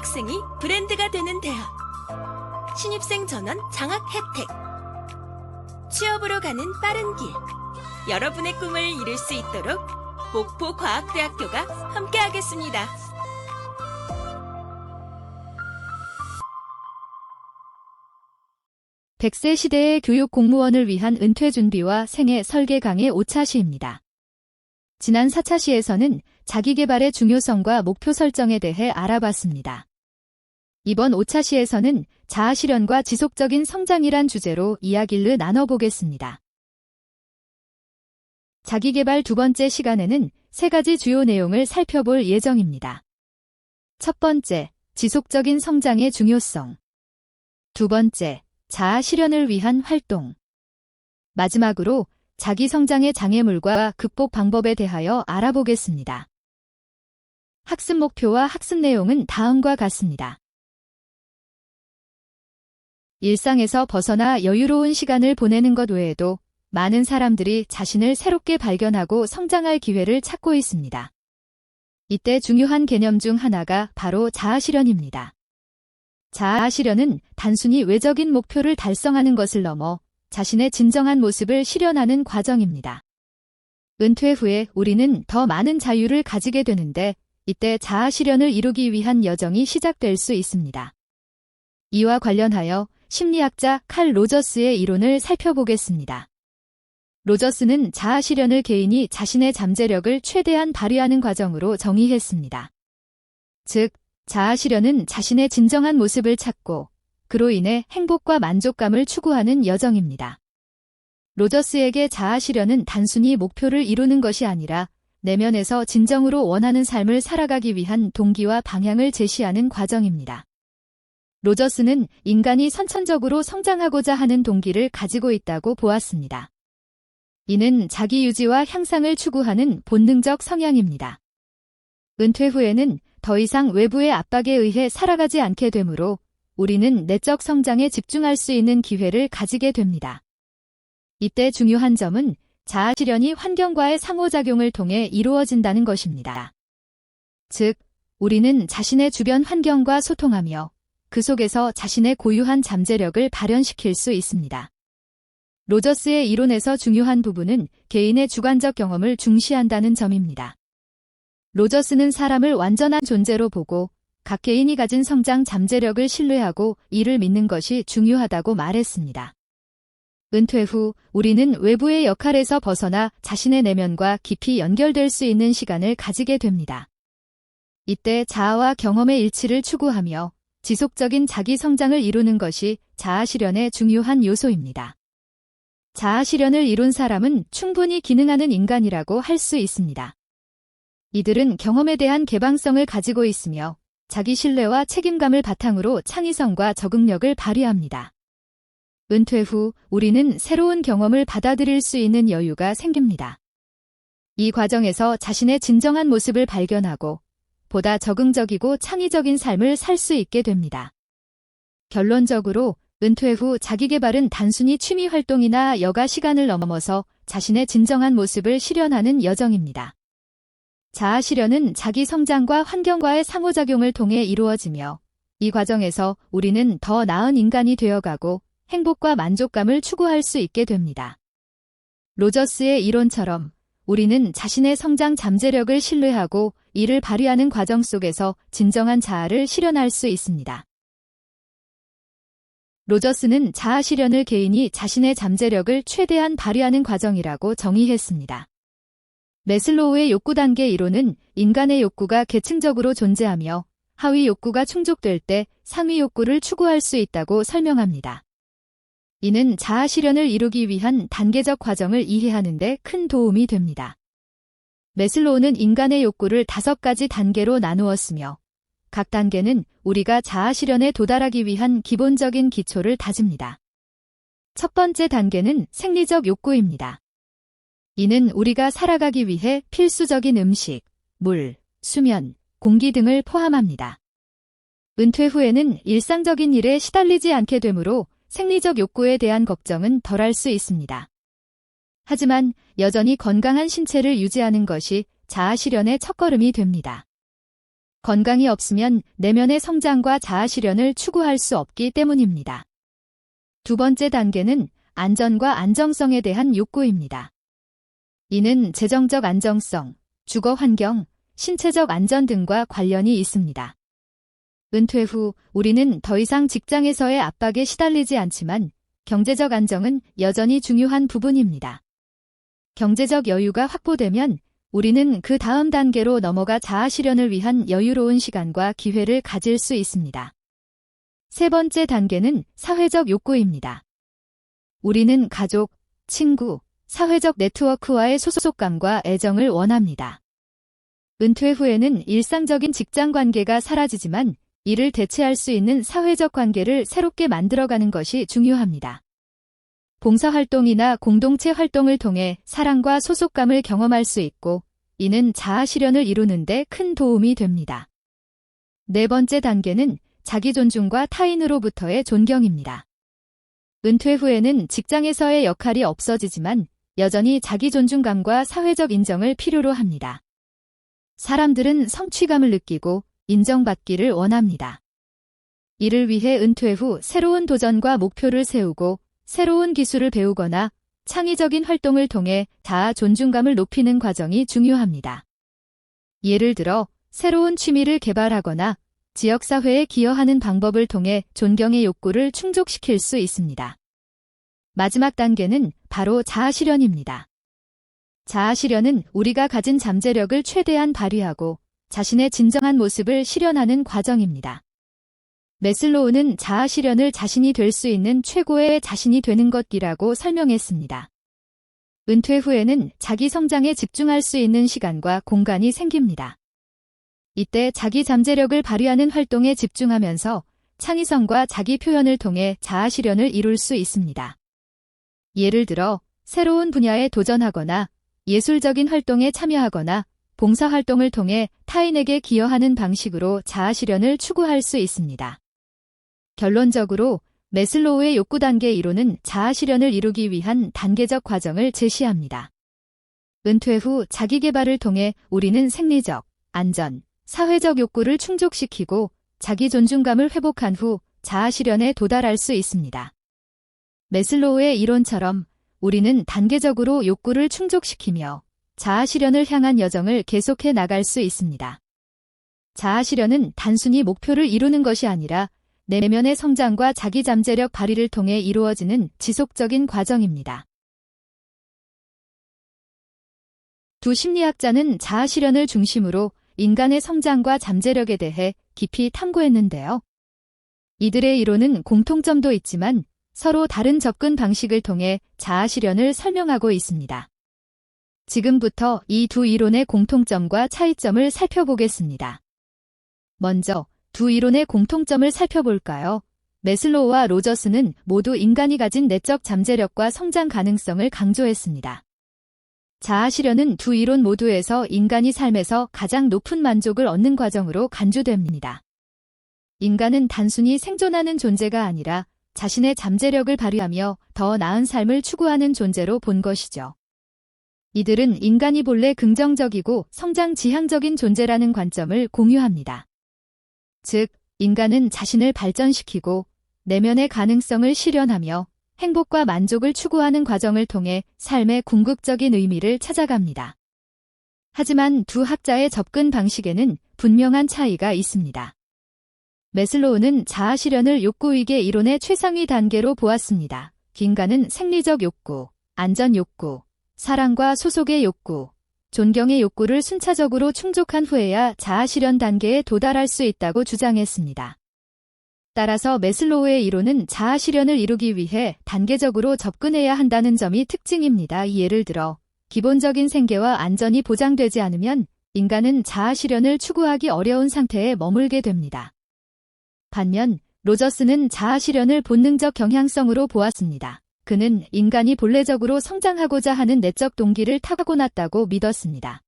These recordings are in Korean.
학생이 브랜드가 되는 대학. 신입생 전원 장학 혜택. 취업으로 가는 빠른 길. 여러분의 꿈을 이룰 수 있도록 목포과학대학교가 함께하겠습니다. 백세 시대의 교육 공무원을 위한 은퇴 준비와 생애 설계 강의 5차 시입니다. 지난 4차 시에서는 자기개발의 중요성과 목표 설정에 대해 알아봤습니다. 이번 5차 시에서는 자아실현과 지속적인 성장이란 주제로 이야기를 나눠보겠습니다. 자기개발 두 번째 시간에는 세 가지 주요 내용을 살펴볼 예정입니다. 첫 번째, 지속적인 성장의 중요성. 두 번째, 자아 실현을 위한 활동. 마지막으로 자기 성장의 장애물과 극복 방법에 대하여 알아보겠습니다. 학습 목표와 학습 내용은 다음과 같습니다. 일상에서 벗어나 여유로운 시간을 보내는 것 외에도 많은 사람들이 자신을 새롭게 발견하고 성장할 기회를 찾고 있습니다. 이때 중요한 개념 중 하나가 바로 자아 실현입니다. 자아 실현은 단순히 외적인 목표를 달성하는 것을 넘어 자신의 진정한 모습을 실현하는 과정입니다. 은퇴 후에 우리는 더 많은 자유를 가지게 되는데 이때 자아 실현을 이루기 위한 여정이 시작될 수 있습니다. 이와 관련하여 심리학자 칼 로저스의 이론을 살펴보겠습니다. 로저스는 자아 실현을 개인이 자신의 잠재력을 최대한 발휘하는 과정으로 정의했습니다. 즉, 자아 실현은 자신의 진정한 모습을 찾고 그로 인해 행복과 만족감을 추구하는 여정입니다. 로저스에게 자아 실현은 단순히 목표를 이루는 것이 아니라 내면에서 진정으로 원하는 삶을 살아가기 위한 동기와 방향을 제시하는 과정입니다. 로저스는 인간이 선천적으로 성장하고자 하는 동기를 가지고 있다고 보았습니다. 이는 자기 유지와 향상을 추구하는 본능적 성향입니다. 은퇴 후에는 더 이상 외부의 압박에 의해 살아가지 않게 되므로 우리는 내적 성장에 집중할 수 있는 기회를 가지게 됩니다. 이때 중요한 점은 자아 실현이 환경과의 상호작용을 통해 이루어진다는 것입니다. 즉, 우리는 자신의 주변 환경과 소통하며 그 속에서 자신의 고유한 잠재력을 발현시킬 수 있습니다. 로저스의 이론에서 중요한 부분은 개인의 주관적 경험을 중시한다는 점입니다. 로저스는 사람을 완전한 존재로 보고 각 개인이 가진 성장 잠재력을 신뢰하고 이를 믿는 것이 중요하다고 말했습니다. 은퇴 후 우리는 외부의 역할에서 벗어나 자신의 내면과 깊이 연결될 수 있는 시간을 가지게 됩니다. 이때 자아와 경험의 일치를 추구하며 지속적인 자기 성장을 이루는 것이 자아 실현의 중요한 요소입니다. 자아 실현을 이룬 사람은 충분히 기능하는 인간이라고 할 수 있습니다. 이들은 경험에 대한 개방성을 가지고 있으며 자기 신뢰와 책임감을 바탕으로 창의성과 적응력을 발휘합니다. 은퇴 후 우리는 새로운 경험을 받아들일 수 있는 여유가 생깁니다. 이 과정에서 자신의 진정한 모습을 발견하고 보다 적응적이고 창의적인 삶을 살 수 있게 됩니다. 결론적으로 은퇴 후 자기개발은 단순히 취미 활동이나 여가 시간을 넘어서 자신의 진정한 모습을 실현하는 여정입니다. 자아 실현은 자기 성장과 환경과의 상호작용을 통해 이루어지며 이 과정에서 우리는 더 나은 인간이 되어가고 행복과 만족감을 추구할 수 있게 됩니다. 로저스의 이론처럼 우리는 자신의 성장 잠재력을 신뢰하고 이를 발휘하는 과정 속에서 진정한 자아를 실현할 수 있습니다. 로저스는 자아 실현을 개인이 자신의 잠재력을 최대한 발휘하는 과정이라고 정의했습니다. 매슬로우의 욕구 단계 이론은 인간의 욕구가 계층적으로 존재하며 하위 욕구가 충족될 때 상위 욕구를 추구할 수 있다고 설명합니다. 이는 자아 실현을 이루기 위한 단계적 과정을 이해하는 데 큰 도움이 됩니다. 매슬로우는 인간의 욕구를 5가지 단계로 나누었으며 각 단계는 우리가 자아 실현에 도달하기 위한 기본적인 기초를 다집니다. 첫 번째 단계는 생리적 욕구입니다. 이는 우리가 살아가기 위해 필수적인 음식, 물, 수면, 공기 등을 포함합니다. 은퇴 후에는 일상적인 일에 시달리지 않게 되므로 생리적 욕구에 대한 걱정은 덜할 수 있습니다. 하지만 여전히 건강한 신체를 유지하는 것이 자아 실현의 첫걸음이 됩니다. 건강이 없으면 내면의 성장과 자아 실현을 추구할 수 없기 때문입니다. 두 번째 단계는 안전과 안정성에 대한 욕구입니다. 이는 재정적 안정성, 주거 환경, 신체적 안전 등과 관련이 있습니다. 은퇴 후 우리는 더 이상 직장에서의 압박에 시달리지 않지만 경제적 안정은 여전히 중요한 부분입니다. 경제적 여유가 확보되면 우리는 그 다음 단계로 넘어가 자아 실현을 위한 여유로운 시간과 기회를 가질 수 있습니다. 세 번째 단계는 사회적 욕구입니다. 우리는 가족, 친구, 사회적 네트워크와의 소속감과 애정을 원합니다. 은퇴 후에는 일상적인 직장 관계가 사라지지만 이를 대체할 수 있는 사회적 관계를 새롭게 만들어가는 것이 중요합니다. 봉사활동이나 공동체 활동을 통해 사랑과 소속감을 경험할 수 있고 이는 자아 실현을 이루는 데 큰 도움이 됩니다. 네 번째 단계는 자기 존중과 타인으로부터의 존경입니다. 은퇴 후에는 직장에서의 역할이 없어지지만 여전히 자기 존중감과 사회적 인정을 필요로 합니다. 사람들은 성취감을 느끼고 인정받기를 원합니다. 이를 위해 은퇴 후 새로운 도전과 목표를 세우고 새로운 기술을 배우거나 창의적인 활동을 통해 자아 존중감을 높이는 과정이 중요합니다. 예를 들어 새로운 취미를 개발하거나 지역사회에 기여하는 방법을 통해 존경의 욕구를 충족시킬 수 있습니다. 마지막 단계는 바로 자아 실현입니다. 자아 실현은 우리가 가진 잠재력을 최대한 발휘하고 자신의 진정한 모습을 실현하는 과정입니다. 매슬로우는 자아 실현을 자신이 될 수 있는 최고의 자신이 되는 것이라고 설명했습니다. 은퇴 후에는 자기 성장에 집중할 수 있는 시간과 공간이 생깁니다. 이때 자기 잠재력을 발휘하는 활동에 집중하면서 창의성과 자기 표현을 통해 자아 실현을 이룰 수 있습니다. 예를 들어 새로운 분야에 도전하거나 예술적인 활동에 참여하거나 봉사활동을 통해 타인에게 기여하는 방식으로 자아 실현을 추구할 수 있습니다. 결론적으로 매슬로우의 욕구 단계 이론은 자아 실현을 이루기 위한 단계적 과정을 제시합니다. 은퇴 후 자기 개발을 통해 우리는 생리적, 안전, 사회적 욕구를 충족시키고 자기 존중감을 회복한 후 자아 실현에 도달할 수 있습니다. 매슬로우의 이론처럼 우리는 단계적으로 욕구를 충족시키며 자아 실현을 향한 여정을 계속해 나갈 수 있습니다. 자아 실현은 단순히 목표를 이루는 것이 아니라 내면의 성장과 자기 잠재력 발휘를 통해 이루어지는 지속적인 과정입니다. 두 심리학자는 자아 실현을 중심으로 인간의 성장과 잠재력에 대해 깊이 탐구했는데요. 이들의 이론은 공통점도 있지만 서로 다른 접근 방식을 통해 자아 실현을 설명하고 있습니다. 지금부터 이 두 이론의 공통점과 차이점을 살펴보겠습니다. 먼저 두 이론의 공통점을 살펴볼까요? 매슬로우와 로저스는 모두 인간이 가진 내적 잠재력과 성장 가능성을 강조했습니다. 자아 실현은 두 이론 모두에서 인간이 삶에서 가장 높은 만족을 얻는 과정으로 간주됩니다. 인간은 단순히 생존하는 존재가 아니라 자신의 잠재력을 발휘하며 더 나은 삶을 추구하는 존재로 본 것이죠. 이들은 인간이 본래 긍정적이고 성장 지향적인 존재라는 관점을 공유합니다. 즉, 인간은 자신을 발전시키고 내면의 가능성을 실현하며 행복과 만족을 추구하는 과정을 통해 삶의 궁극적인 의미를 찾아갑니다. 하지만 두 학자의 접근 방식에는 분명한 차이가 있습니다. 매슬로우는 자아 실현을 욕구위계 이론의 최상위 단계로 보았습니다. 인간은 생리적 욕구, 안전 욕구, 사랑과 소속의 욕구, 존경의 욕구를 순차적으로 충족한 후에야 자아 실현 단계에 도달할 수 있다고 주장했습니다. 따라서 매슬로우의 이론은 자아 실현을 이루기 위해 단계적으로 접근해야 한다는 점이 특징입니다. 예를 들어 기본적인 생계와 안전이 보장되지 않으면 인간은 자아 실현을 추구하기 어려운 상태에 머물게 됩니다. 반면 로저스는 자아 실현을 본능적 경향성으로 보았습니다. 그는 인간이 본래적으로 성장하고자 하는 내적 동기를 타고났다고 믿었습니다.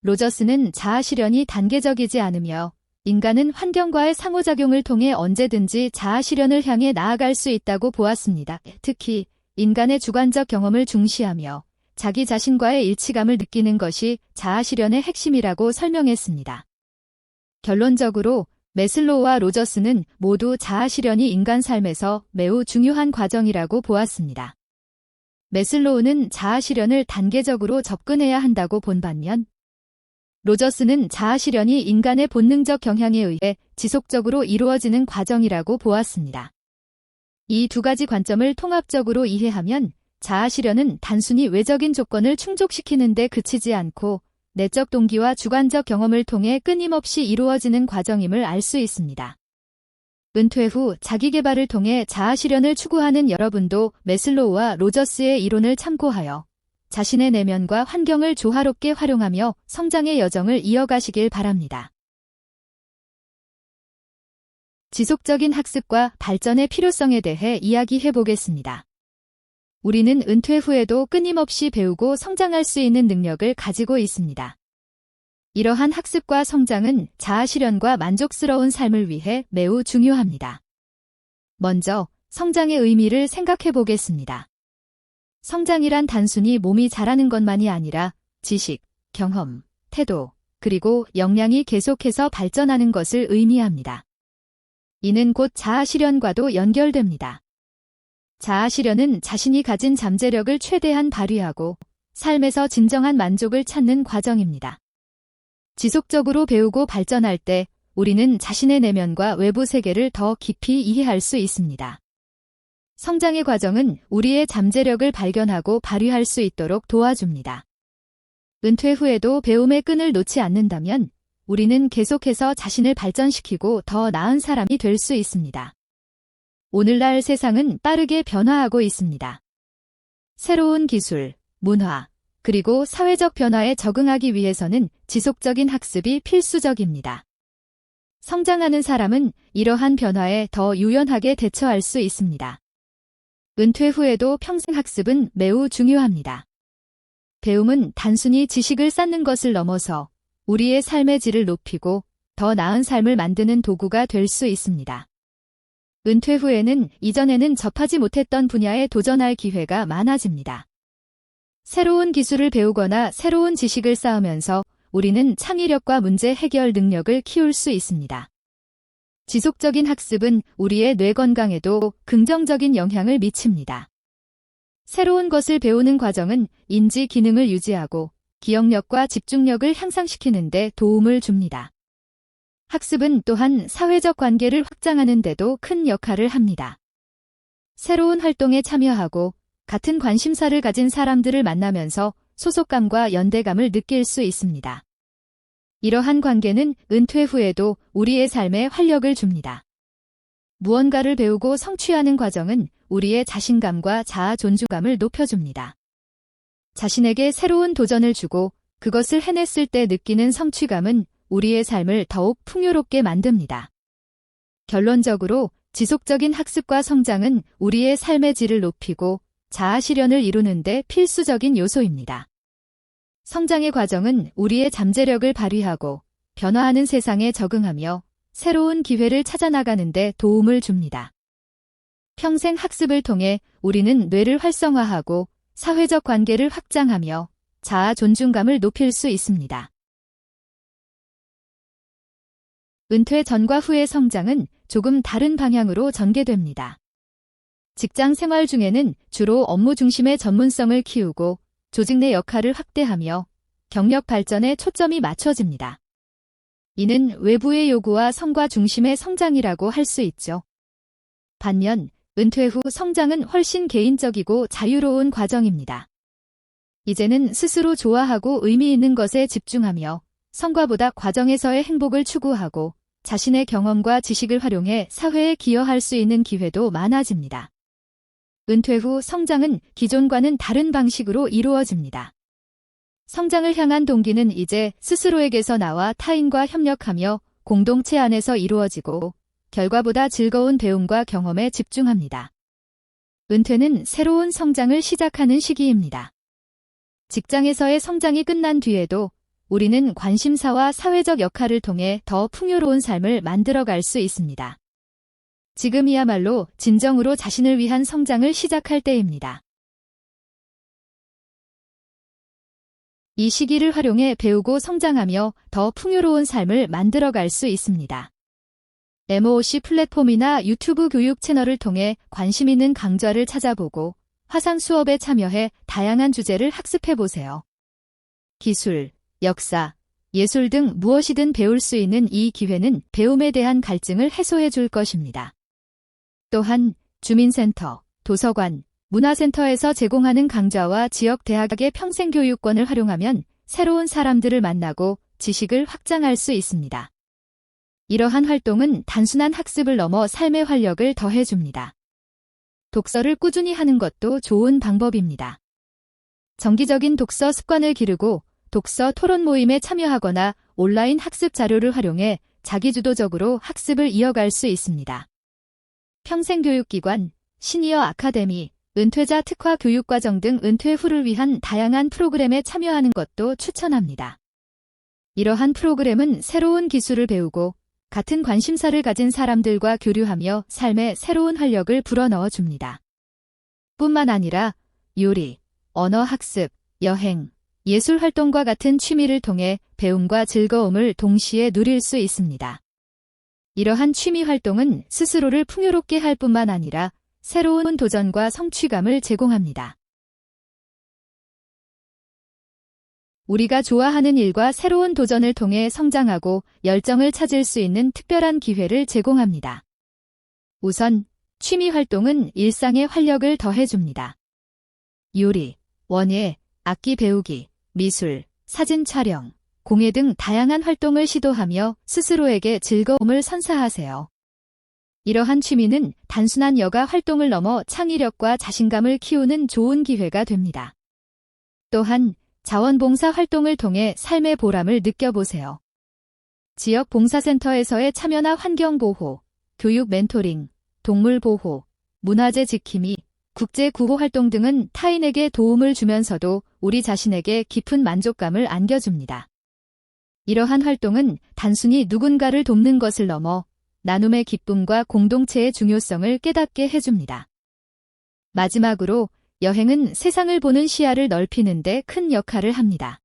로저스는 자아 실현이 단계적이지 않으며 인간은 환경과의 상호작용을 통해 언제든지 자아 실현을 향해 나아갈 수 있다고 보았습니다. 특히 인간의 주관적 경험을 중시하며 자기 자신과의 일치감을 느끼는 것이 자아 실현의 핵심이라고 설명했습니다. 결론적으로 매슬로우와 로저스는 모두 자아 실현이 인간 삶에서 매우 중요한 과정이라고 보았습니다. 매슬로우는 자아 실현을 단계적으로 접근해야 한다고 본 반면, 로저스는 자아 실현이 인간의 본능적 경향에 의해 지속적으로 이루어지는 과정이라고 보았습니다. 이 두 가지 관점을 통합적으로 이해하면 자아 실현은 단순히 외적인 조건을 충족시키는 데 그치지 않고 내적 동기와 주관적 경험을 통해 끊임없이 이루어지는 과정임을 알 수 있습니다. 은퇴 후 자기개발을 통해 자아 실현을 추구하는 여러분도 매슬로우와 로저스의 이론을 참고하여 자신의 내면과 환경을 조화롭게 활용하며 성장의 여정을 이어가시길 바랍니다. 지속적인 학습과 발전의 필요성에 대해 이야기해 보겠습니다. 우리는 은퇴 후에도 끊임없이 배우고 성장할 수 있는 능력을 가지고 있습니다. 이러한 학습과 성장은 자아 실현과 만족스러운 삶을 위해 매우 중요합니다. 먼저 성장의 의미를 생각해 보겠습니다. 성장이란 단순히 몸이 자라는 것만이 아니라 지식, 경험, 태도, 그리고 역량이 계속해서 발전하는 것을 의미합니다. 이는 곧 자아 실현과도 연결됩니다. 자아 실현은 자신이 가진 잠재력을 최대한 발휘하고 삶에서 진정한 만족을 찾는 과정입니다. 지속적으로 배우고 발전할 때 우리는 자신의 내면과 외부 세계를 더 깊이 이해할 수 있습니다. 성장의 과정은 우리의 잠재력을 발견하고 발휘할 수 있도록 도와줍니다. 은퇴 후에도 배움의 끈을 놓지 않는다면 우리는 계속해서 자신을 발전시키고 더 나은 사람이 될 수 있습니다. 오늘날 세상은 빠르게 변화하고 있습니다. 새로운 기술, 문화, 그리고 사회적 변화에 적응하기 위해서는 지속적인 학습이 필수적입니다. 성장하는 사람은 이러한 변화에 더 유연하게 대처할 수 있습니다. 은퇴 후에도 평생 학습은 매우 중요합니다. 배움은 단순히 지식을 쌓는 것을 넘어서 우리의 삶의 질을 높이고 더 나은 삶을 만드는 도구가 될 수 있습니다. 은퇴 후에는 이전에는 접하지 못했던 분야에 도전할 기회가 많아집니다. 새로운 기술을 배우거나 새로운 지식을 쌓으면서 우리는 창의력과 문제 해결 능력을 키울 수 있습니다. 지속적인 학습은 우리의 뇌 건강에도 긍정적인 영향을 미칩니다. 새로운 것을 배우는 과정은 인지 기능을 유지하고 기억력과 집중력을 향상시키는 데 도움을 줍니다. 학습은 또한 사회적 관계를 확장하는 데도 큰 역할을 합니다. 새로운 활동에 참여하고 같은 관심사를 가진 사람들을 만나면서 소속감과 연대감을 느낄 수 있습니다. 이러한 관계는 은퇴 후에도 우리의 삶에 활력을 줍니다. 무언가를 배우고 성취하는 과정은 우리의 자신감과 자아 존중감을 높여줍니다. 자신에게 새로운 도전을 주고 그것을 해냈을 때 느끼는 성취감은 우리의 삶을 더욱 풍요롭게 만듭니다. 결론적으로 지속적인 학습과 성장은 우리의 삶의 질을 높이고 자아 실현을 이루는 데 필수적인 요소입니다. 성장의 과정은 우리의 잠재력을 발휘하고 변화하는 세상에 적응하며 새로운 기회를 찾아나가는 데 도움을 줍니다. 평생 학습을 통해 우리는 뇌를 활성화하고 사회적 관계를 확장하며 자아 존중감을 높일 수 있습니다. 은퇴 전과 후의 성장은 조금 다른 방향으로 전개됩니다. 직장 생활 중에는 주로 업무 중심의 전문성을 키우고 조직 내 역할을 확대하며 경력 발전에 초점이 맞춰집니다. 이는 외부의 요구와 성과 중심의 성장이라고 할 수 있죠. 반면 은퇴 후 성장은 훨씬 개인적이고 자유로운 과정입니다. 이제는 스스로 좋아하고 의미 있는 것에 집중하며 성과보다 과정에서의 행복을 추구하고 자신의 경험과 지식을 활용해 사회에 기여할 수 있는 기회도 많아집니다. 은퇴 후 성장은 기존과는 다른 방식으로 이루어집니다. 성장을 향한 동기는 이제 스스로에게서 나와 타인과 협력하며 공동체 안에서 이루어지고 결과보다 즐거운 배움과 경험에 집중합니다. 은퇴는 새로운 성장을 시작하는 시기입니다. 직장에서의 성장이 끝난 뒤에도 우리는 관심사와 사회적 역할을 통해 더 풍요로운 삶을 만들어갈 수 있습니다. 지금이야말로 진정으로 자신을 위한 성장을 시작할 때입니다. 이 시기를 활용해 배우고 성장하며 더 풍요로운 삶을 만들어갈 수 있습니다. MOOC 플랫폼이나 유튜브 교육 채널을 통해 관심 있는 강좌를 찾아보고 화상 수업에 참여해 다양한 주제를 학습해보세요. 기술, 역사, 예술 등 무엇이든 배울 수 있는 이 기회는 배움에 대한 갈증을 해소해 줄 것입니다. 또한 주민센터, 도서관, 문화센터에서 제공하는 강좌와 지역 대학의 평생교육권을 활용하면 새로운 사람들을 만나고 지식을 확장할 수 있습니다. 이러한 활동은 단순한 학습을 넘어 삶의 활력을 더해줍니다. 독서를 꾸준히 하는 것도 좋은 방법입니다. 정기적인 독서 습관을 기르고 독서 토론 모임에 참여하거나 온라인 학습 자료를 활용해 자기주도적으로 학습을 이어갈 수 있습니다. 평생교육기관, 시니어 아카데미, 은퇴자 특화 교육과정 등 은퇴 후를 위한 다양한 프로그램에 참여하는 것도 추천합니다. 이러한 프로그램은 새로운 기술을 배우고 같은 관심사를 가진 사람들과 교류하며 삶에 새로운 활력을 불어넣어 줍니다. 뿐만 아니라 요리, 언어 학습, 여행, 예술 활동과 같은 취미를 통해 배움과 즐거움을 동시에 누릴 수 있습니다. 이러한 취미 활동은 스스로를 풍요롭게 할 뿐만 아니라 새로운 도전과 성취감을 제공합니다. 우리가 좋아하는 일과 새로운 도전을 통해 성장하고 열정을 찾을 수 있는 특별한 기회를 제공합니다. 우선 취미 활동은 일상에 활력을 더해줍니다. 요리, 원예, 악기 배우기, 미술, 사진 촬영, 공예 등 다양한 활동을 시도하며 스스로에게 즐거움을 선사하세요. 이러한 취미는 단순한 여가 활동을 넘어 창의력과 자신감을 키우는 좋은 기회가 됩니다. 또한 자원봉사 활동을 통해 삶의 보람을 느껴보세요. 지역 봉사센터에서의 참여나 환경보호, 교육 멘토링, 동물보호, 문화재 지킴이, 국제구호 활동 등은 타인에게 도움을 주면서도 우리 자신에게 깊은 만족감을 안겨줍니다. 이러한 활동은 단순히 누군가를 돕는 것을 넘어 나눔의 기쁨과 공동체의 중요성을 깨닫게 해줍니다. 마지막으로 여행은 세상을 보는 시야를 넓히는 데 큰 역할을 합니다.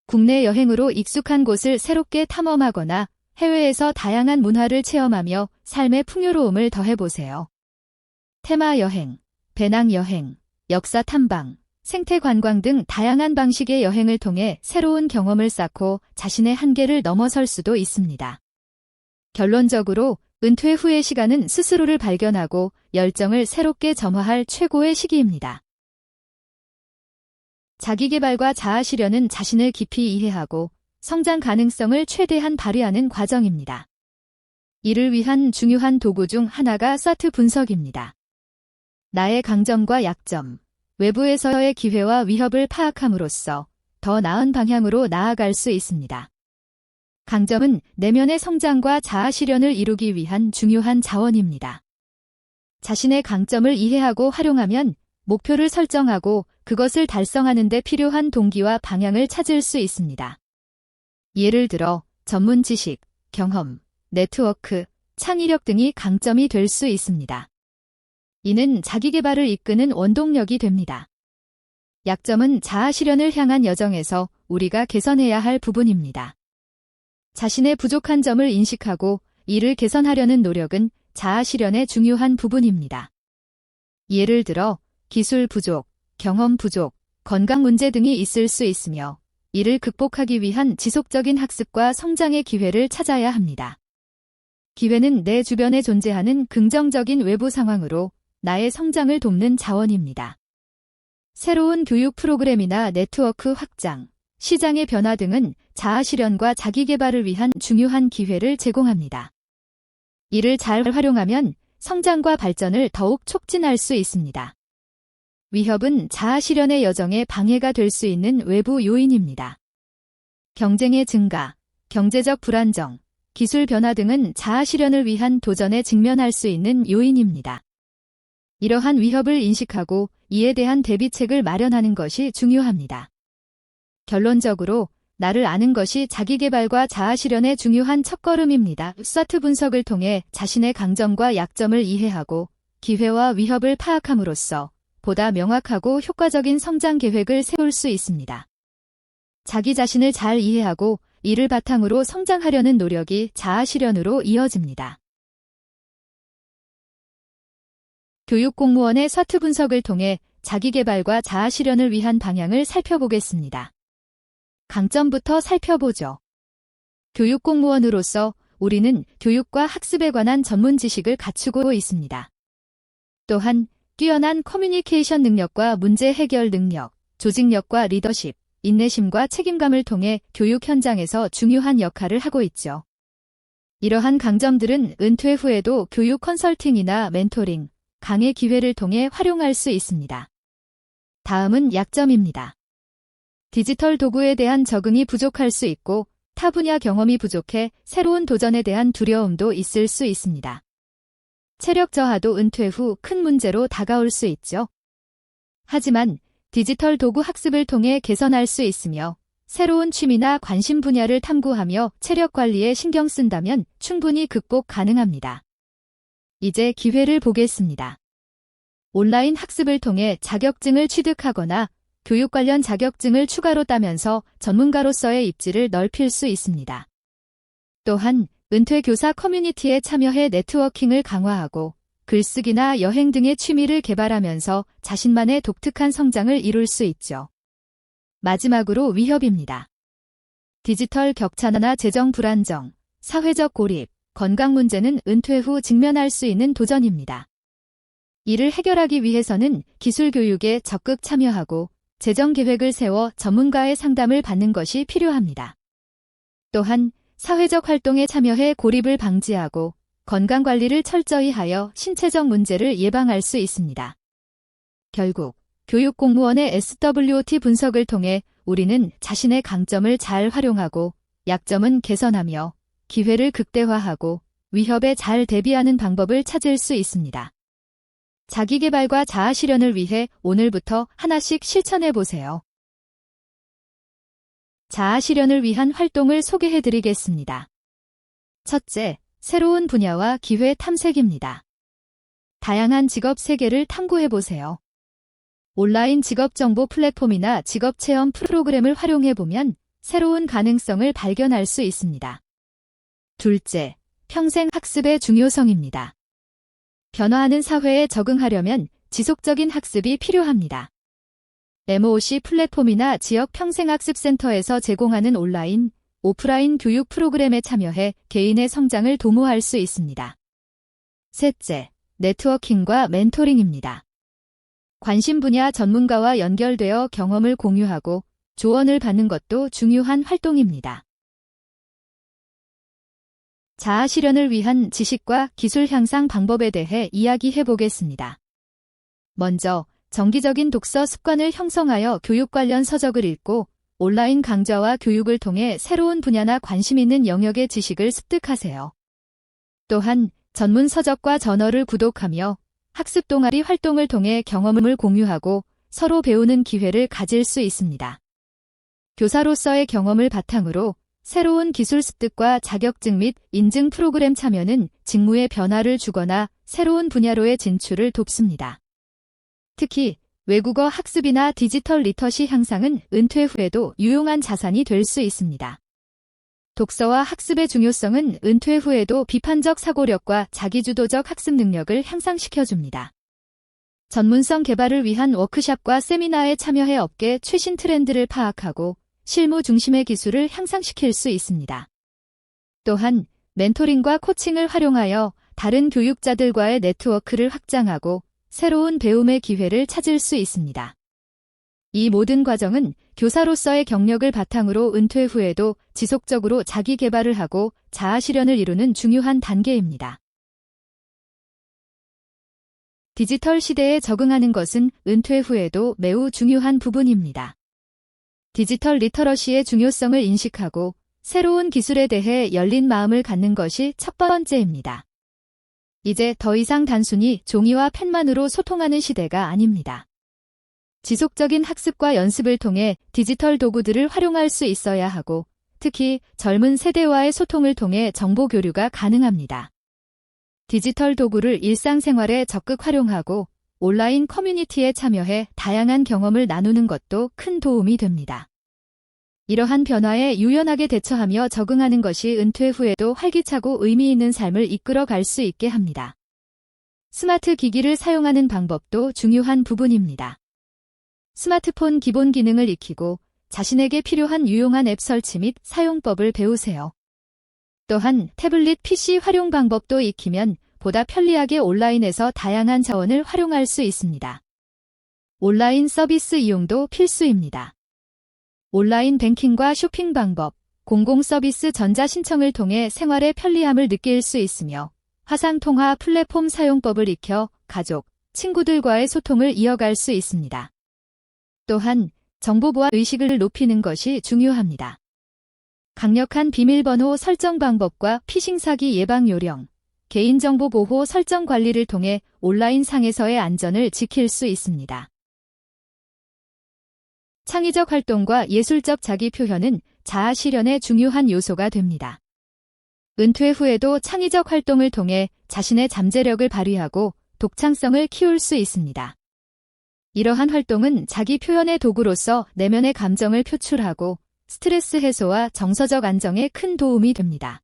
국내 여행으로 익숙한 곳을 새롭게 탐험하거나 해외에서 다양한 문화를 체험하며 삶의 풍요로움을 더해보세요. 테마 여행, 배낭 여행, 역사 탐방, 생태 관광 등 다양한 방식의 여행을 통해 새로운 경험을 쌓고 자신의 한계를 넘어설 수도 있습니다. 결론적으로 은퇴 후의 시간은 스스로를 발견하고 열정을 새롭게 점화할 최고의 시기입니다. 자기계발과 자아실현은 자신을 깊이 이해하고 성장 가능성을 최대한 발휘하는 과정입니다. 이를 위한 중요한 도구 중 하나가 SWOT 분석입니다. 나의 강점과 약점, 외부에서의 기회와 위협을 파악함으로써 더 나은 방향으로 나아갈 수 있습니다. 강점은 내면의 성장과 자아 실현을 이루기 위한 중요한 자원입니다. 자신의 강점을 이해하고 활용하면 목표를 설정하고 그것을 달성하는 데 필요한 동기와 방향을 찾을 수 있습니다. 예를 들어 전문 지식, 경험, 네트워크, 창의력 등이 강점이 될 수 있습니다. 이는 자기계발을 이끄는 원동력이 됩니다. 약점은 자아 실현을 향한 여정에서 우리가 개선해야 할 부분입니다. 자신의 부족한 점을 인식하고 이를 개선하려는 노력은 자아 실현의 중요한 부분입니다. 예를 들어 기술 부족, 경험 부족, 건강 문제 등이 있을 수 있으며 이를 극복하기 위한 지속적인 학습과 성장의 기회를 찾아야 합니다. 기회는 내 주변에 존재하는 긍정적인 외부 상황으로 나의 성장을 돕는 자원입니다. 새로운 교육 프로그램이나 네트워크 확장, 시장의 변화 등은 자아 실현과 자기 개발을 위한 중요한 기회를 제공합니다. 이를 잘 활용하면 성장과 발전을 더욱 촉진할 수 있습니다. 위협은 자아 실현의 여정에 방해가 될 수 있는 외부 요인입니다. 경쟁의 증가, 경제적 불안정, 기술 변화 등은 자아 실현을 위한 도전에 직면할 수 있는 요인입니다. 이러한 위협을 인식하고 이에 대한 대비책을 마련하는 것이 중요합니다. 결론적으로 나를 아는 것이 자기계발과 자아 실현의 중요한 첫걸음입니다. SWOT 분석을 통해 자신의 강점과 약점을 이해하고 기회와 위협을 파악함으로써 보다 명확하고 효과적인 성장 계획을 세울 수 있습니다. 자기 자신을 잘 이해하고 이를 바탕으로 성장하려는 노력이 자아 실현으로 이어집니다. 교육 공무원의 SWOT 분석을 통해 자기 개발과 자아 실현을 위한 방향을 살펴보겠습니다. 강점부터 살펴보죠. 교육 공무원으로서 우리는 교육과 학습에 관한 전문 지식을 갖추고 있습니다. 또한 뛰어난 커뮤니케이션 능력과 문제 해결 능력, 조직력과 리더십, 인내심과 책임감을 통해 교육 현장에서 중요한 역할을 하고 있죠. 이러한 강점들은 은퇴 후에도 교육 컨설팅이나 멘토링, 강의 기회를 통해 활용할 수 있습니다. 다음은 약점입니다. 디지털 도구에 대한 적응이 부족할 수 있고 타 분야 경험이 부족해 새로운 도전에 대한 두려움도 있을 수 있습니다. 체력 저하도 은퇴 후 큰 문제로 다가올 수 있죠. 하지만 디지털 도구 학습을 통해 개선할 수 있으며 새로운 취미나 관심 분야를 탐구하며 체력 관리에 신경 쓴다면 충분히 극복 가능합니다. 이제 기회를 보겠습니다. 온라인 학습을 통해 자격증을 취득하거나 교육 관련 자격증을 추가로 따면서 전문가로서의 입지를 넓힐 수 있습니다. 또한 은퇴 교사 커뮤니티에 참여해 네트워킹을 강화하고 글쓰기나 여행 등의 취미를 개발하면서 자신만의 독특한 성장을 이룰 수 있죠. 마지막으로 위협입니다. 디지털 격차나 재정 불안정, 사회적 고립, 건강 문제는 은퇴 후 직면할 수 있는 도전입니다. 이를 해결하기 위해서는 기술 교육에 적극 참여하고 재정 계획을 세워 전문가의 상담을 받는 것이 필요합니다. 또한 사회적 활동에 참여해 고립을 방지하고 건강관리를 철저히 하여 신체적 문제를 예방할 수 있습니다. 결국 교육 공무원의 SWOT 분석을 통해 우리는 자신의 강점을 잘 활용하고 약점은 개선하며 기회를 극대화하고 위협에 잘 대비하는 방법을 찾을 수 있습니다. 자기개발과 자아 실현을 위해 오늘부터 하나씩 실천해 보세요. 자아 실현을 위한 활동을 소개해 드리겠습니다. 첫째, 새로운 분야와 기회 탐색입니다. 다양한 직업 세계를 탐구해 보세요. 온라인 직업 정보 플랫폼이나 직업 체험 프로그램을 활용해 보면 새로운 가능성을 발견할 수 있습니다. 둘째, 평생 학습의 중요성입니다. 변화하는 사회에 적응하려면 지속적인 학습이 필요합니다. MOOC 플랫폼이나 지역 평생학습센터에서 제공하는 온라인, 오프라인 교육 프로그램에 참여해 개인의 성장을 도모할 수 있습니다. 셋째, 네트워킹과 멘토링입니다. 관심 분야 전문가와 연결되어 경험을 공유하고 조언을 받는 것도 중요한 활동입니다. 자아 실현을 위한 지식과 기술 향상 방법에 대해 이야기해 보겠습니다. 먼저 정기적인 독서 습관을 형성하여 교육 관련 서적을 읽고 온라인 강좌와 교육을 통해 새로운 분야나 관심 있는 영역의 지식을 습득하세요. 또한 전문 서적과 저널을 구독하며 학습 동아리 활동을 통해 경험을 공유하고 서로 배우는 기회를 가질 수 있습니다. 교사로서의 경험을 바탕으로 새로운 기술 습득과 자격증 및 인증 프로그램 참여는 직무의 변화를 주거나 새로운 분야로의 진출을 돕습니다. 특히 외국어 학습이나 디지털 리터시 향상은 은퇴 후에도 유용한 자산이 될 수 있습니다. 독서와 학습의 중요성은 은퇴 후에도 비판적 사고력과 자기주도적 학습 능력을 향상시켜줍니다. 전문성 개발을 위한 워크숍과 세미나에 참여해 업계 최신 트렌드를 파악하고 실무 중심의 기술을 향상시킬 수 있습니다. 또한 멘토링과 코칭을 활용하여 다른 교육자들과의 네트워크를 확장하고 새로운 배움의 기회를 찾을 수 있습니다. 이 모든 과정은 교사로서의 경력을 바탕으로 은퇴 후에도 지속적으로 자기 개발을 하고 자아 실현을 이루는 중요한 단계입니다. 디지털 시대에 적응하는 것은 은퇴 후에도 매우 중요한 부분입니다. 디지털 리터러시의 중요성을 인식하고 새로운 기술에 대해 열린 마음을 갖는 것이 첫 번째입니다. 이제 더 이상 단순히 종이와 펜만으로 소통하는 시대가 아닙니다. 지속적인 학습과 연습을 통해 디지털 도구들을 활용할 수 있어야 하고, 특히 젊은 세대와의 소통을 통해 정보 교류가 가능합니다. 디지털 도구를 일상생활에 적극 활용하고 온라인 커뮤니티에 참여해 다양한 경험을 나누는 것도 큰 도움이 됩니다. 이러한 변화에 유연하게 대처하며 적응하는 것이 은퇴 후에도 활기차고 의미 있는 삶을 이끌어 갈 수 있게 합니다. 스마트 기기를 사용하는 방법도 중요한 부분입니다. 스마트폰 기본 기능을 익히고 자신에게 필요한 유용한 앱 설치 및 사용법을 배우세요. 또한 태블릿 PC 활용 방법도 익히면 보다 편리하게 온라인에서 다양한 자원을 활용할 수 있습니다. 온라인 서비스 이용도 필수입니다. 온라인 뱅킹과 쇼핑 방법, 공공서비스 전자신청을 통해 생활의 편리함을 느낄 수 있으며 화상통화 플랫폼 사용법을 익혀 가족, 친구들과의 소통을 이어갈 수 있습니다. 또한 정보보안 의식을 높이는 것이 중요합니다. 강력한 비밀번호 설정 방법과 피싱 사기 예방 요령, 개인정보 보호 설정 관리를 통해 온라인 상에서의 안전을 지킬 수 있습니다. 창의적 활동과 예술적 자기 표현은 자아 실현의 중요한 요소가 됩니다. 은퇴 후에도 창의적 활동을 통해 자신의 잠재력을 발휘하고 독창성을 키울 수 있습니다. 이러한 활동은 자기 표현의 도구로서 내면의 감정을 표출하고 스트레스 해소와 정서적 안정에 큰 도움이 됩니다.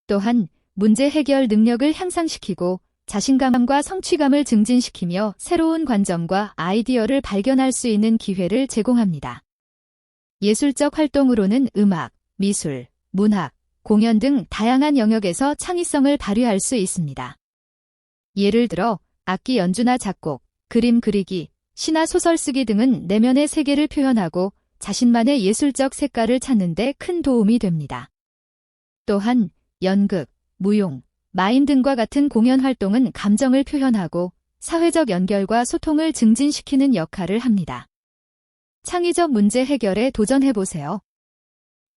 또한 문제 해결 능력을 향상시키고 자신감과 성취감을 증진시키며 새로운 관점과 아이디어를 발견할 수 있는 기회를 제공합니다. 예술적 활동으로는 음악, 미술, 문학, 공연 등 다양한 영역에서 창의성을 발휘할 수 있습니다. 예를 들어 악기 연주나 작곡, 그림 그리기, 시나 소설 쓰기 등은 내면의 세계를 표현하고 자신만의 예술적 색깔을 찾는 데 큰 도움이 됩니다. 또한 연극, 무용, 마임 등과 같은 공연 활동은 감정을 표현하고 사회적 연결과 소통을 증진시키는 역할을 합니다. 창의적 문제 해결에 도전해보세요.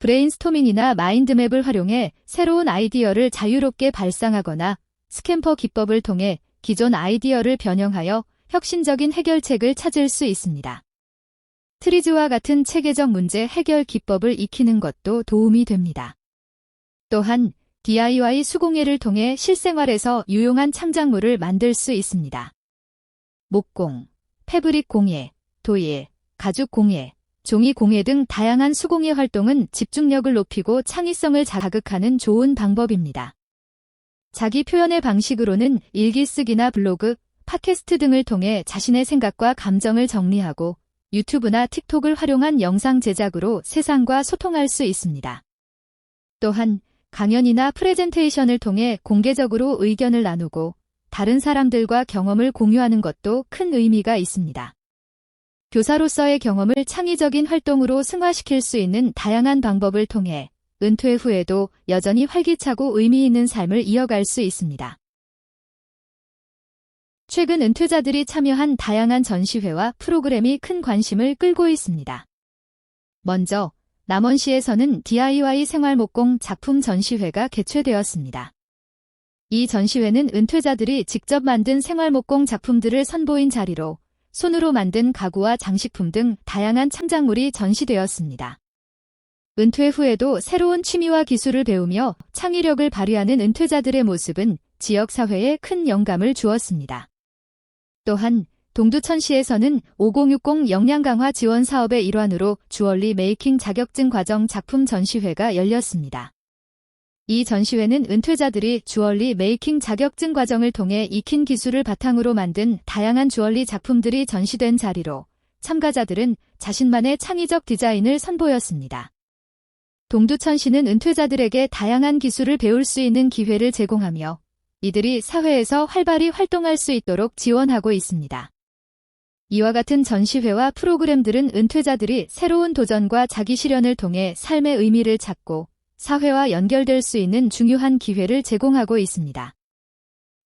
브레인스토밍이나 마인드맵을 활용해 새로운 아이디어를 자유롭게 발상하거나 스캠퍼 기법을 통해 기존 아이디어를 변형하여 혁신적인 해결책을 찾을 수 있습니다. 트리즈와 같은 체계적 문제 해결 기법을 익히는 것도 도움이 됩니다. 또한 DIY 수공예를 통해 실생활에서 유용한 창작물을 만들 수 있습니다. 목공, 패브릭 공예, 도예, 가죽 공예, 종이 공예 등 다양한 수공예 활동은 집중력을 높이고 창의성을 자극하는 좋은 방법입니다. 자기 표현의 방식으로는 일기 쓰기나 블로그, 팟캐스트 등을 통해 자신의 생각과 감정을 정리하고 유튜브나 틱톡을 활용한 영상 제작으로 세상과 소통할 수 있습니다. 또한 강연이나 프레젠테이션을 통해 공개적으로 의견을 나누고 다른 사람들과 경험을 공유하는 것도 큰 의미가 있습니다. 교사로서의 경험을 창의적인 활동으로 승화시킬 수 있는 다양한 방법을 통해 은퇴 후에도 여전히 활기차고 의미 있는 삶을 이어갈 수 있습니다. 최근 은퇴자들이 참여한 다양한 전시회와 프로그램이 큰 관심을 끌고 있습니다. 먼저 남원시에서는 DIY 생활목공 작품 전시회가 개최되었습니다. 이 전시회는 은퇴자들이 직접 만든 생활목공 작품들을 선보인 자리로 손으로 만든 가구와 장식품 등 다양한 창작물이 전시되었습니다. 은퇴 후에도 새로운 취미와 기술을 배우며 창의력을 발휘하는 은퇴자들의 모습은 지역사회에 큰 영감을 주었습니다. 또한 동두천시에서는 5060 역량 강화 지원 사업의 일환으로 주얼리 메이킹 자격증 과정 작품 전시회가 열렸습니다. 이 전시회는 은퇴자들이 주얼리 메이킹 자격증 과정을 통해 익힌 기술을 바탕으로 만든 다양한 주얼리 작품들이 전시된 자리로 참가자들은 자신만의 창의적 디자인을 선보였습니다. 동두천시는 은퇴자들에게 다양한 기술을 배울 수 있는 기회를 제공하며 이들이 사회에서 활발히 활동할 수 있도록 지원하고 있습니다. 이와 같은 전시회와 프로그램들은 은퇴자들이 새로운 도전과 자기 실현을 통해 삶의 의미를 찾고 사회와 연결될 수 있는 중요한 기회를 제공하고 있습니다.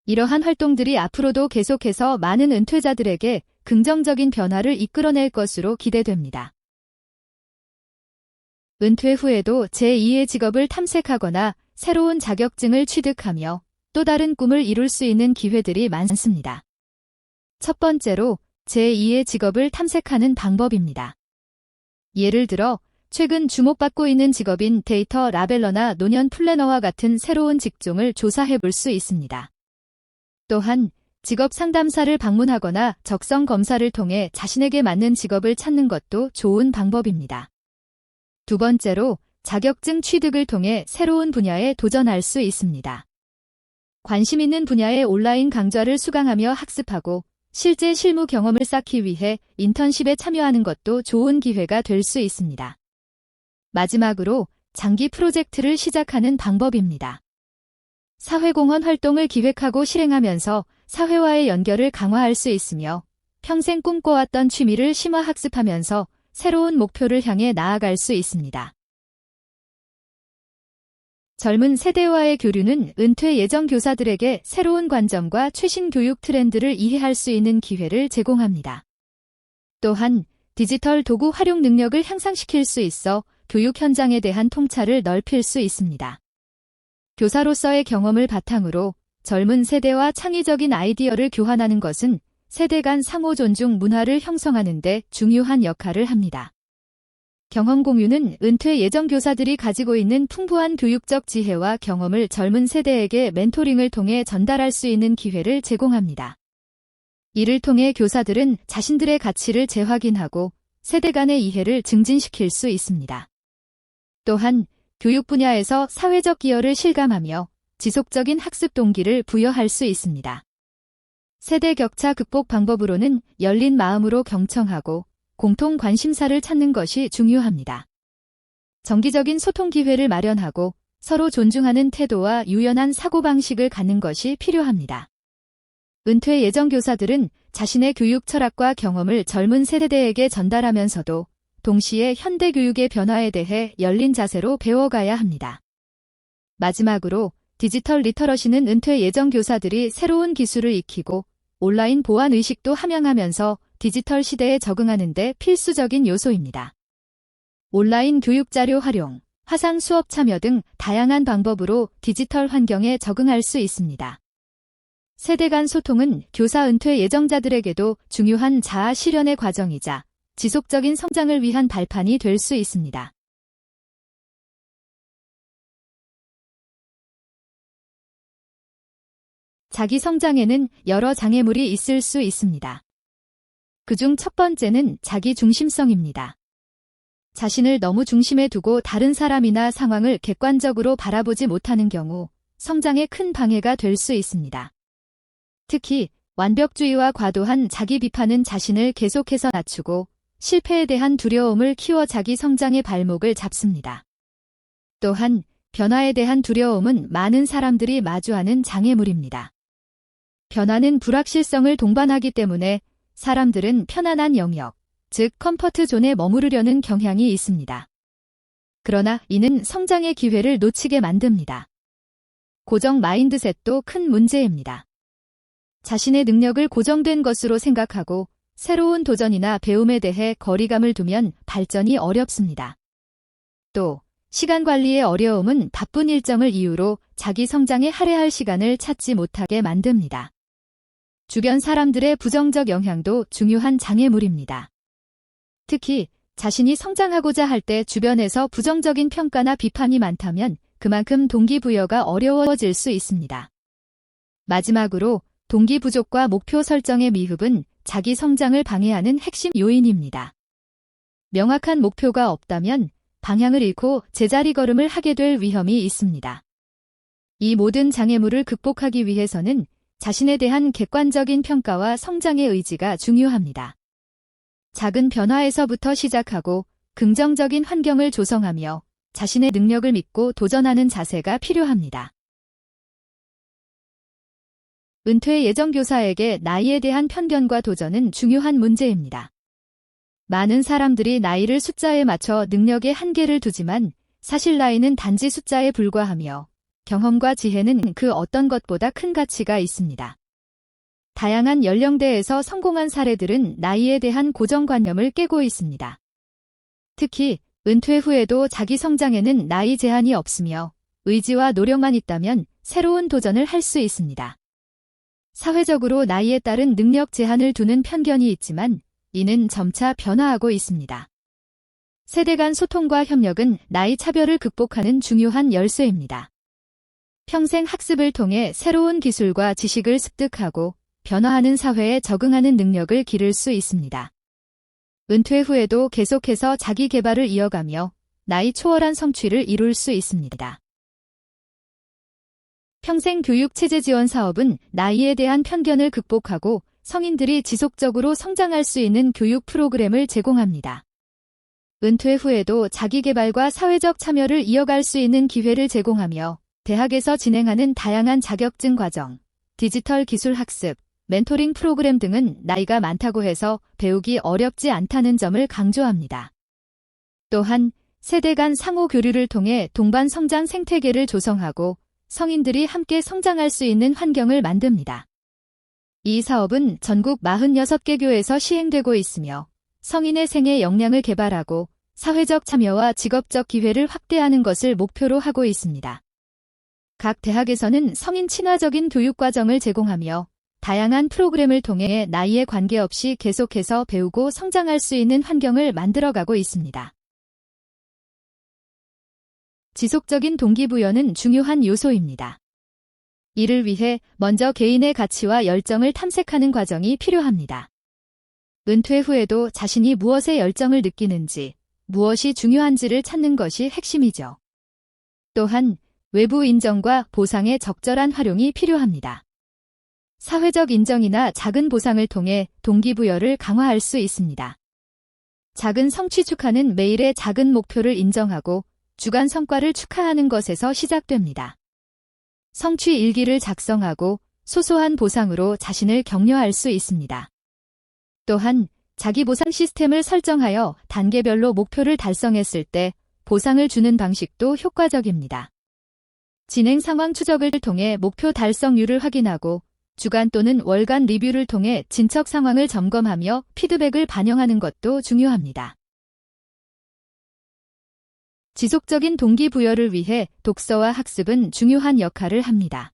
이러한 활동들이 앞으로도 계속해서 많은 은퇴자들에게 긍정적인 변화를 이끌어낼 것으로 기대됩니다. 은퇴 후에도 제2의 직업을 탐색하거나 새로운 자격증을 취득하며 또 다른 꿈을 이룰 수 있는 기회들이 많습니다. 첫 번째로 제2의 직업을 탐색하는 방법입니다. 예를 들어 최근 주목받고 있는 직업인 데이터 라벨러나 노년 플래너와 같은 새로운 직종을 조사해 볼 수 있습니다. 또한 직업 상담사를 방문하거나 적성 검사를 통해 자신에게 맞는 직업을 찾는 것도 좋은 방법입니다. 두 번째로 자격증 취득을 통해 새로운 분야에 도전할 수 있습니다. 관심 있는 분야의 온라인 강좌를 수강하며 학습하고 실제 실무 경험을 쌓기 위해 인턴십에 참여하는 것도 좋은 기회가 될 수 있습니다. 마지막으로 장기 프로젝트를 시작하는 방법입니다. 사회공헌 활동을 기획하고 실행하면서 사회와의 연결을 강화할 수 있으며 평생 꿈꿔왔던 취미를 심화학습하면서 새로운 목표를 향해 나아갈 수 있습니다. 젊은 세대와의 교류는 은퇴 예정 교사들에게 새로운 관점과 최신 교육 트렌드를 이해할 수 있는 기회를 제공합니다. 또한 디지털 도구 활용 능력을 향상시킬 수 있어 교육 현장에 대한 통찰을 넓힐 수 있습니다. 교사로서의 경험을 바탕으로 젊은 세대와 창의적인 아이디어를 교환하는 것은 세대 간 상호 존중 문화를 형성하는 데 중요한 역할을 합니다. 경험 공유는 은퇴 예정 교사들이 가지고 있는 풍부한 교육적 지혜와 경험을 젊은 세대에게 멘토링을 통해 전달할 수 있는 기회를 제공합니다. 이를 통해 교사들은 자신들의 가치를 재확인하고 세대 간의 이해를 증진시킬 수 있습니다. 또한 교육 분야에서 사회적 기여를 실감하며 지속적인 학습 동기를 부여할 수 있습니다. 세대 격차 극복 방법으로는 열린 마음으로 경청하고 공통 관심사를 찾는 것이 중요합니다. 정기적인 소통 기회를 마련하고 서로 존중하는 태도와 유연한 사고방식을 갖는 것이 필요합니다. 은퇴 예정 교사들은 자신의 교육 철학과 경험을 젊은 세대에게 전달하면서도 동시에 현대 교육의 변화에 대해 열린 자세로 배워가야 합니다. 마지막으로 디지털 리터러시는 은퇴 예정 교사들이 새로운 기술을 익히고 온라인 보안 의식도 함양하면서 디지털 시대에 적응하는 데 필수적인 요소입니다. 온라인 교육 자료 활용, 화상 수업 참여 등 다양한 방법으로 디지털 환경에 적응할 수 있습니다. 세대 간 소통은 교사 은퇴 예정자들에게도 중요한 자아 실현의 과정이자 지속적인 성장을 위한 발판이 될 수 있습니다. 자기 성장에는 여러 장애물이 있을 수 있습니다. 그중 첫 번째는 자기 중심성입니다. 자신을 너무 중심에 두고 다른 사람이나 상황을 객관적으로 바라보지 못하는 경우 성장에 큰 방해가 될 수 있습니다. 특히 완벽주의와 과도한 자기 비판은 자신을 계속해서 낮추고 실패에 대한 두려움을 키워 자기 성장의 발목을 잡습니다. 또한 변화에 대한 두려움은 많은 사람들이 마주하는 장애물입니다. 변화는 불확실성을 동반하기 때문에 사람들은 편안한 영역, 즉 컴포트 존에 머무르려는 경향이 있습니다. 그러나 이는 성장의 기회를 놓치게 만듭니다. 고정 마인드셋도 큰 문제입니다. 자신의 능력을 고정된 것으로 생각하고 새로운 도전이나 배움에 대해 거리감을 두면 발전이 어렵습니다. 또 시간 관리의 어려움은 바쁜 일정을 이유로 자기 성장에 할애할 시간을 찾지 못하게 만듭니다. 주변 사람들의 부정적 영향도 중요한 장애물입니다. 특히 자신이 성장하고자 할 때 주변에서 부정적인 평가나 비판이 많다면 그만큼 동기부여가 어려워질 수 있습니다. 마지막으로 동기 부족과 목표 설정의 미흡은 자기 성장을 방해하는 핵심 요인입니다. 명확한 목표가 없다면 방향을 잃고 제자리 걸음을 하게 될 위험이 있습니다. 이 모든 장애물을 극복하기 위해서는 자신에 대한 객관적인 평가와 성장의 의지가 중요합니다. 작은 변화에서부터 시작하고 긍정적인 환경을 조성하며 자신의 능력을 믿고 도전하는 자세가 필요합니다. 은퇴 예정 교사에게 나이에 대한 편견과 도전은 중요한 문제입니다. 많은 사람들이 나이를 숫자에 맞춰 능력의 한계를 두지만 사실 나이는 단지 숫자에 불과하며 경험과 지혜는 그 어떤 것보다 큰 가치가 있습니다. 다양한 연령대에서 성공한 사례들은 나이에 대한 고정관념을 깨고 있습니다. 특히 은퇴 후에도 자기 성장에는 나이 제한이 없으며 의지와 노력만 있다면 새로운 도전을 할 수 있습니다. 사회적으로 나이에 따른 능력 제한을 두는 편견이 있지만 이는 점차 변화하고 있습니다. 세대 간 소통과 협력은 나이 차별을 극복하는 중요한 열쇠입니다. 평생 학습을 통해 새로운 기술과 지식을 습득하고 변화하는 사회에 적응하는 능력을 기를 수 있습니다. 은퇴 후에도 계속해서 자기 개발을 이어가며 나이 초월한 성취를 이룰 수 있습니다. 평생교육체제 지원 사업은 나이에 대한 편견을 극복하고 성인들이 지속적으로 성장할 수 있는 교육 프로그램을 제공합니다. 은퇴 후에도 자기개발과 사회적 참여를 이어갈 수 있는 기회를 제공하며 대학에서 진행하는 다양한 자격증 과정, 디지털 기술 학습, 멘토링 프로그램 등은 나이가 많다고 해서 배우기 어렵지 않다는 점을 강조합니다. 또한 세대 간 상호 교류를 통해 동반 성장 생태계를 조성하고 성인들이 함께 성장할 수 있는 환경을 만듭니다. 이 사업은 전국 46개 교에서 시행되고 있으며 성인의 생애 역량을 개발하고 사회적 참여와 직업적 기회를 확대하는 것을 목표로 하고 있습니다. 각 대학에서는 성인 친화적인 교육 과정을 제공하며 다양한 프로그램을 통해 나이에 관계없이 계속해서 배우고 성장할 수 있는 환경을 만들어가고 있습니다. 지속적인 동기부여는 중요한 요소입니다. 이를 위해 먼저 개인의 가치와 열정을 탐색하는 과정이 필요합니다. 은퇴 후에도 자신이 무엇에 열정을 느끼는지, 무엇이 중요한지를 찾는 것이 핵심이죠. 또한 외부 인정과 보상의 적절한 활용이 필요합니다. 사회적 인정이나 작은 보상을 통해 동기부여를 강화할 수 있습니다. 작은 성취 축하는 매일의 작은 목표를 인정하고 주간 성과를 축하하는 것에서 시작됩니다. 성취 일기를 작성하고 소소한 보상으로 자신을 격려할 수 있습니다. 또한 자기 보상 시스템을 설정하여 단계별로 목표를 달성했을 때 보상을 주는 방식도 효과적입니다. 진행 상황 추적을 통해 목표 달성률을 확인하고 주간 또는 월간 리뷰를 통해 진척 상황을 점검하며 피드백을 반영하는 것도 중요합니다. 지속적인 동기부여를 위해 독서와 학습은 중요한 역할을 합니다.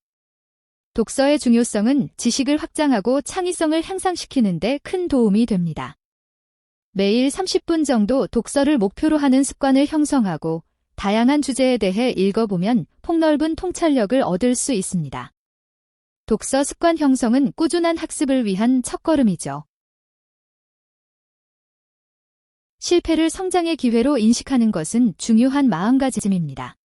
독서의 중요성은 지식을 확장하고 창의성을 향상시키는 데 큰 도움이 됩니다. 매일 30분 정도 독서를 목표로 하는 습관을 형성하고 다양한 주제에 대해 읽어보면 폭넓은 통찰력을 얻을 수 있습니다. 독서 습관 형성은 꾸준한 학습을 위한 첫걸음이죠. 실패를 성장의 기회로 인식하는 것은 중요한 마음가짐입니다.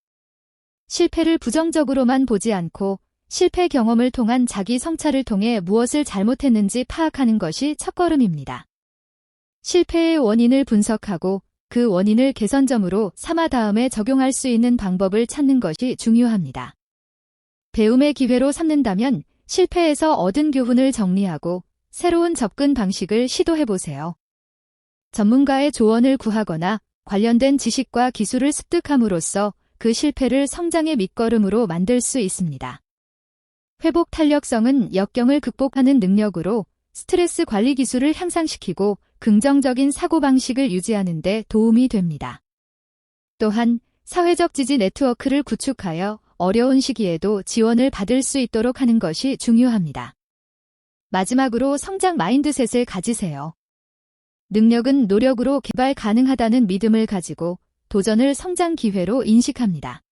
실패를 부정적으로만 보지 않고 실패 경험을 통한 자기 성찰을 통해 무엇을 잘못했는지 파악하는 것이 첫걸음입니다. 실패의 원인을 분석하고 그 원인을 개선점으로 삼아 다음에 적용할 수 있는 방법을 찾는 것이 중요합니다. 배움의 기회로 삼는다면 실패에서 얻은 교훈을 정리하고 새로운 접근 방식을 시도해보세요. 전문가의 조언을 구하거나 관련된 지식과 기술을 습득함으로써 그 실패를 성장의 밑거름으로 만들 수 있습니다. 회복 탄력성은 역경을 극복하는 능력으로 스트레스 관리 기술을 향상시키고 긍정적인 사고방식을 유지하는 데 도움이 됩니다. 또한 사회적 지지 네트워크를 구축하여 어려운 시기에도 지원을 받을 수 있도록 하는 것이 중요합니다. 마지막으로 성장 마인드셋을 가지세요. 능력은 노력으로 개발 가능하다는 믿음을 가지고 도전을 성장 기회로 인식합니다.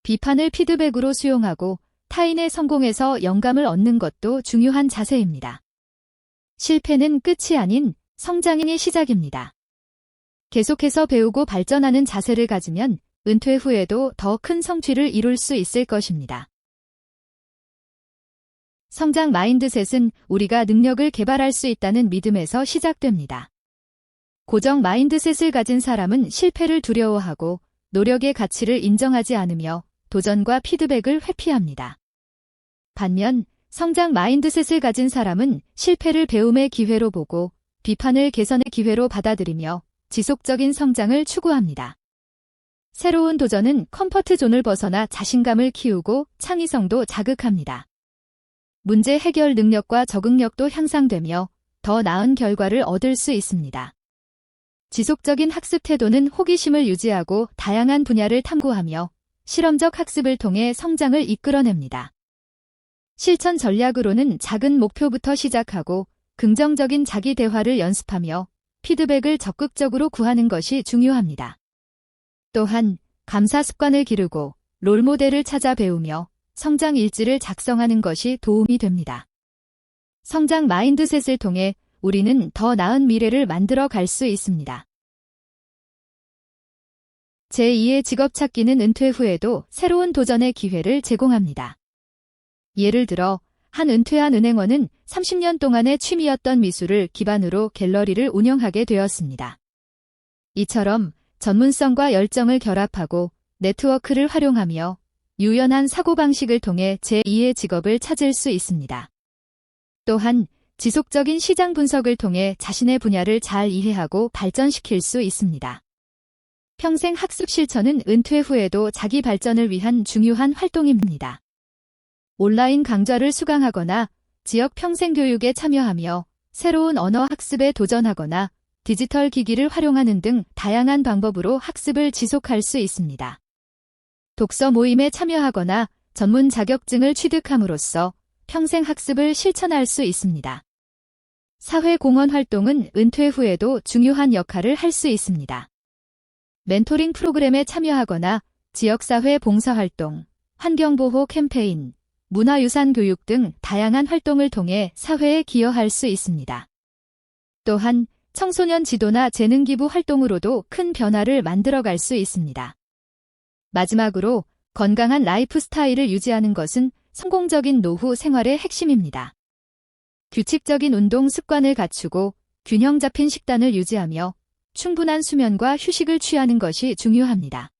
비판을 피드백으로 수용하고 타인의 성공에서 영감을 얻는 것도 중요한 자세입니다. 실패는 끝이 아닌 성장의 시작입니다. 계속해서 배우고 발전하는 자세를 가지면 은퇴 후에도 더 큰 성취를 이룰 수 있을 것입니다. 성장 마인드셋은 우리가 능력을 개발할 수 있다는 믿음에서 시작됩니다. 고정 마인드셋을 가진 사람은 실패를 두려워하고 노력의 가치를 인정하지 않으며 도전과 피드백을 회피합니다. 반면 성장 마인드셋을 가진 사람은 실패를 배움의 기회로 보고 비판을 개선의 기회로 받아들이며 지속적인 성장을 추구합니다. 새로운 도전은 컴포트 존을 벗어나 자신감을 키우고 창의성도 자극합니다. 문제 해결 능력과 적응력도 향상되며 더 나은 결과를 얻을 수 있습니다. 지속적인 학습 태도는 호기심을 유지하고 다양한 분야를 탐구하며 실험적 학습을 통해 성장을 이끌어냅니다. 실천 전략으로는 작은 목표부터 시작하고 긍정적인 자기 대화를 연습하며 피드백을 적극적으로 구하는 것이 중요합니다. 또한 감사 습관을 기르고 롤모델을 찾아 배우며 성장 일지를 작성하는 것이 도움이 됩니다. 성장 마인드셋을 통해 우리는 더 나은 미래를 만들어 갈 수 있습니다. 제2의 직업 찾기는 은퇴 후에도 새로운 도전의 기회를 제공합니다. 예를 들어 한 은퇴한 은행원은 30년 동안의 취미였던 미술을 기반으로 갤러리를 운영하게 되었습니다. 이처럼 전문성과 열정을 결합하고 네트워크를 활용하며 유연한 사고방식을 통해 제2의 직업을 찾을 수 있습니다. 또한 지속적인 시장 분석을 통해 자신의 분야를 잘 이해하고 발전시킬 수 있습니다. 평생 학습 실천은 은퇴 후에도 자기 발전을 위한 중요한 활동입니다. 온라인 강좌를 수강하거나 지역 평생 교육에 참여하며 새로운 언어 학습에 도전하거나 디지털 기기를 활용하는 등 다양한 방법으로 학습을 지속할 수 있습니다. 독서 모임에 참여하거나 전문 자격증을 취득함으로써 평생 학습을 실천할 수 있습니다. 사회공헌 활동은 은퇴 후에도 중요한 역할을 할 수 있습니다. 멘토링 프로그램에 참여하거나 지역사회 봉사활동, 환경보호 캠페인, 문화유산 교육 등 다양한 활동을 통해 사회에 기여할 수 있습니다. 또한 청소년 지도나 재능기부 활동으로도 큰 변화를 만들어갈 수 있습니다. 마지막으로 건강한 라이프 스타일을 유지하는 것은 성공적인 노후 생활의 핵심입니다. 규칙적인 운동 습관을 갖추고 균형 잡힌 식단을 유지하며 충분한 수면과 휴식을 취하는 것이 중요합니다.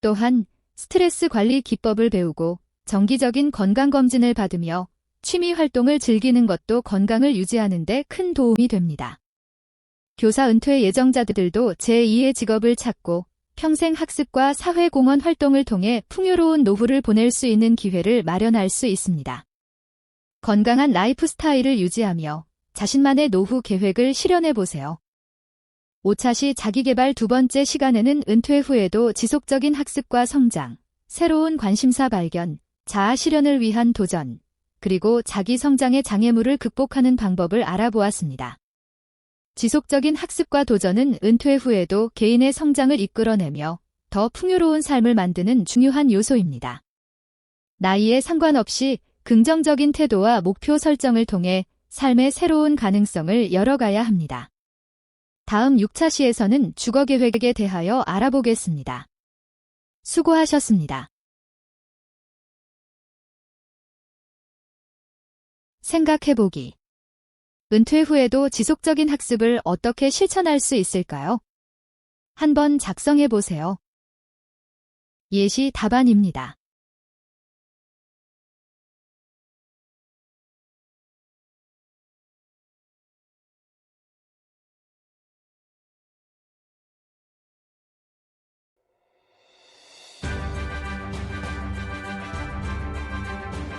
또한 스트레스 관리 기법을 배우고 정기적인 건강검진을 받으며 취미 활동을 즐기는 것도 건강을 유지하는 데 큰 도움이 됩니다. 교사 은퇴 예정자들도 제2의 직업을 찾고 평생 학습과 사회공헌 활동을 통해 풍요로운 노후를 보낼 수 있는 기회를 마련할 수 있습니다. 건강한 라이프 스타일을 유지하며 자신만의 노후 계획을 실현해 보세요. 오차시 자기개발 두 번째 시간에는 은퇴 후에도 지속적인 학습과 성장, 새로운 관심사 발견, 자아 실현을 위한 도전, 그리고 자기 성장의 장애물을 극복하는 방법을 알아보았습니다. 지속적인 학습과 도전은 은퇴 후에도 개인의 성장을 이끌어내며 더 풍요로운 삶을 만드는 중요한 요소입니다. 나이에 상관없이 긍정적인 태도와 목표 설정을 통해 삶의 새로운 가능성을 열어가야 합니다. 다음 6차 시에서는 주거 계획에 대하여 알아보겠습니다. 수고하셨습니다. 생각해보기. 은퇴 후에도 지속적인 학습을 어떻게 실천할 수 있을까요? 한번 작성해보세요. 예시 답안입니다.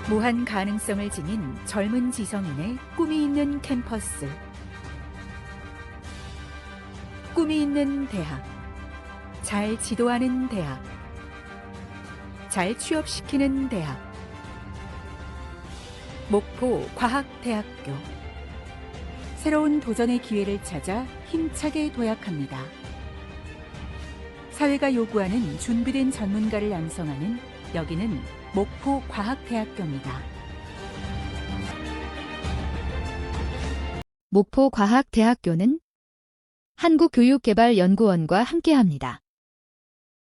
무한 가능성을 지닌 젊은 지성인의 꿈이 있는 캠퍼스. 꿈이 있는 대학. 잘 지도하는 대학. 잘 취업시키는 대학. 목포 과학대학교. 새로운 도전의 기회를 찾아 힘차게 도약합니다. 사회가 요구하는 준비된 전문가를 양성하는 여기는 목포 과학대학교입니다. 목포 과학대학교는 한국교육개발연구원과 함께합니다.